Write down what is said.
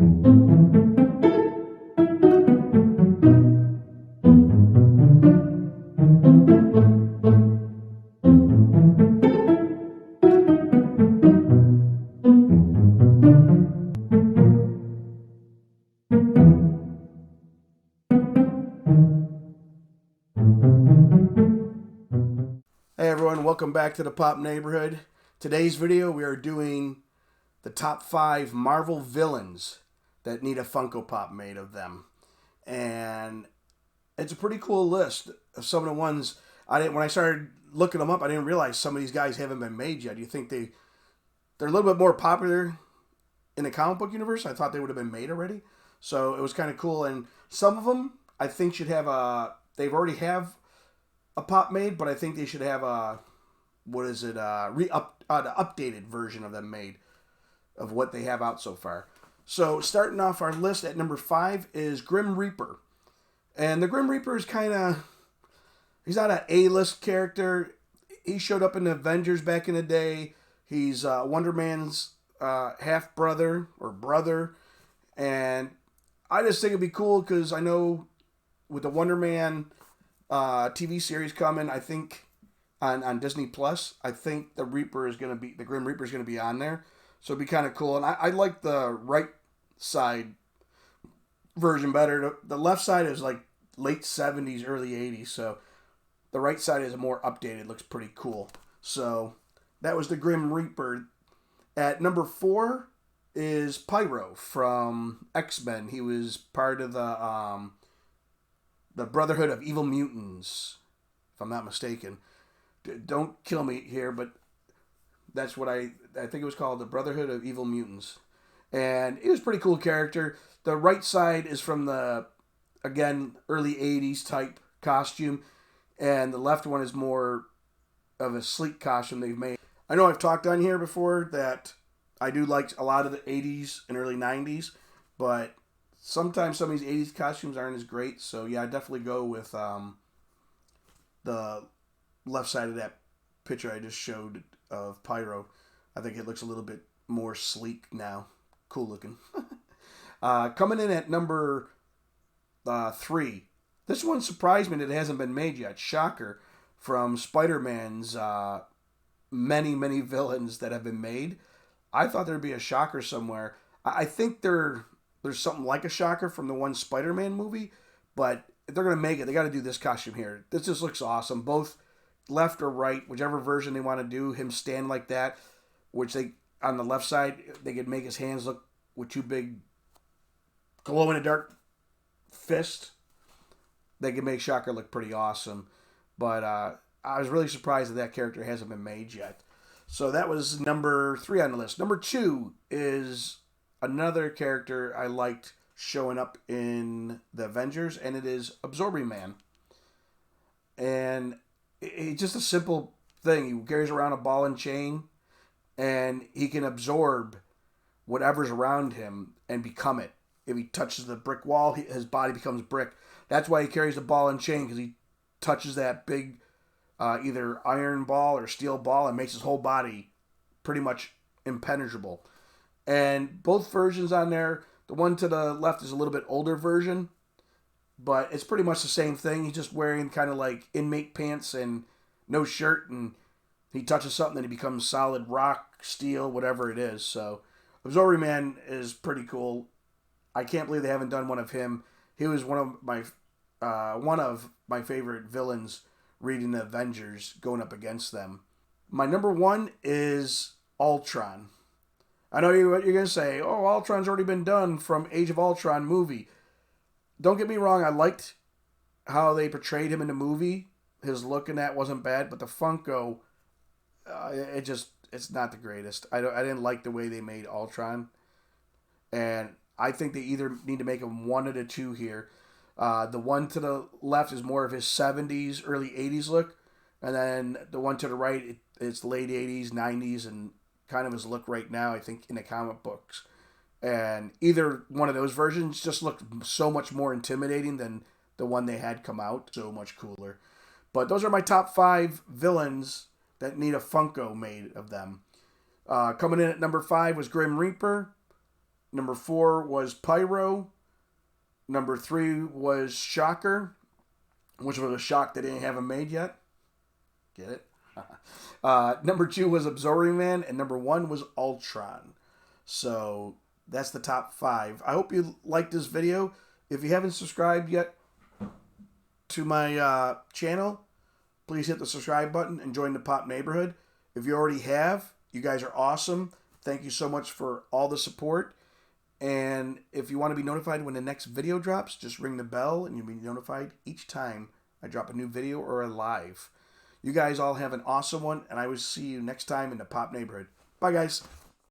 Hey everyone, welcome back to the Pop Neighborhood. Today's video we are doing the top 5 Marvel villains that need a Funko Pop made of them. And it's a pretty cool list of some of the ones when I started looking them up, I didn't realize some of these guys haven't been made yet. You think they're a little bit more popular in the comic book universe? I thought they would have been made already. So it was kind of cool, and some of them I think should have they've already have a pop made, but I think they should have an updated version of them made of what they have out so far. So starting off our list at number 5 is Grim Reaper. And the Grim Reaper is he's not an A-list character. He showed up in the Avengers back in the day. He's Wonder Man's half-brother or brother. And I just think it'd be cool because I know with the Wonder Man TV series coming, I think on Disney Plus, I think the Grim Reaper is going to be on there, so it'd be kind of cool. And I like the right side version better. The left side is like late 70s, early 80s, so the right side is more updated. Looks pretty cool. So that was the Grim Reaper. At number 4 is Pyro from X-Men. He was part of the Brotherhood of Evil Mutants, if I'm not mistaken. Don't kill me here, but that's what I think it was called, the Brotherhood of Evil Mutants. And it was a pretty cool character. The right side is from the, again, early 80s type costume, and the left one is more of a sleek costume they've made. I know I've talked on here before that I do like a lot of the 80s and early 90s, but sometimes some of these 80s costumes aren't as great, so yeah, I definitely go with the left side of that picture I just showed of Pyro. I think it looks a little bit more sleek now. Cool looking. Coming in at number 3. This one surprised me that it hasn't been made yet. Shocker, from Spider-Man's many, many villains that have been made. I thought there'd be a Shocker somewhere. I think there's something like a Shocker from the one Spider-Man movie, but if they're going to make it, they got to do this costume here. This just looks awesome. Both left or right, whichever version they want to do, him stand like that, which they, on the left side, they could make his hands look with 2 big glow-in-the-dark fists. They could make Shocker look pretty awesome. But I was really surprised that character hasn't been made yet. So that was number 3 on the list. Number 2 is another character I liked showing up in the Avengers, and it is Absorbing Man. And it's just a simple thing. He carries around a ball and chain, and he can absorb whatever's around him and become it. If he touches the brick wall, his body becomes brick. That's why he carries the ball and chain, because he touches that big either iron ball or steel ball and makes his whole body pretty much impenetrable. And both versions on there, the one to the left is a little bit older version, but it's pretty much the same thing. He's just wearing kind of like inmate pants and no shirt, and he touches something and he becomes solid rock, steel, whatever it is. So Absorbing Man is pretty cool. I can't believe they haven't done one of him. He was one of my favorite villains reading the Avengers, going up against them. My number 1 is Ultron. I know what you're going to say. Oh, Ultron's already been done from Age of Ultron movie. Don't get me wrong. I liked how they portrayed him in the movie. His look in that wasn't bad, but the Funko, it's not the greatest. I didn't like the way they made Ultron. And I think they either need to make him one of the two here. The one to the left is more of his 70s, early 80s look. And then the one to the right, it's late 80s, 90s, and kind of his look right now, I think, in the comic books. And either one of those versions just looked so much more intimidating than the one they had come out. So much cooler. But those are my top 5 villains that need a Funko made of them. Coming in at number 5 was Grim Reaper. Number 4 was Pyro. Number 3 was Shocker, which was a shock they didn't have him made yet. Get it? Number 2 was Absorbing Man, and number 1 was Ultron. So that's the top 5. I hope you liked this video. If you haven't subscribed yet to my channel, please hit the subscribe button and join the Pop Neighborhood. If you already have, you guys are awesome. Thank you so much for all the support. And if you want to be notified when the next video drops, just ring the bell and you'll be notified each time I drop a new video or a live. You guys all have an awesome one, and I will see you next time in the Pop Neighborhood. Bye, guys.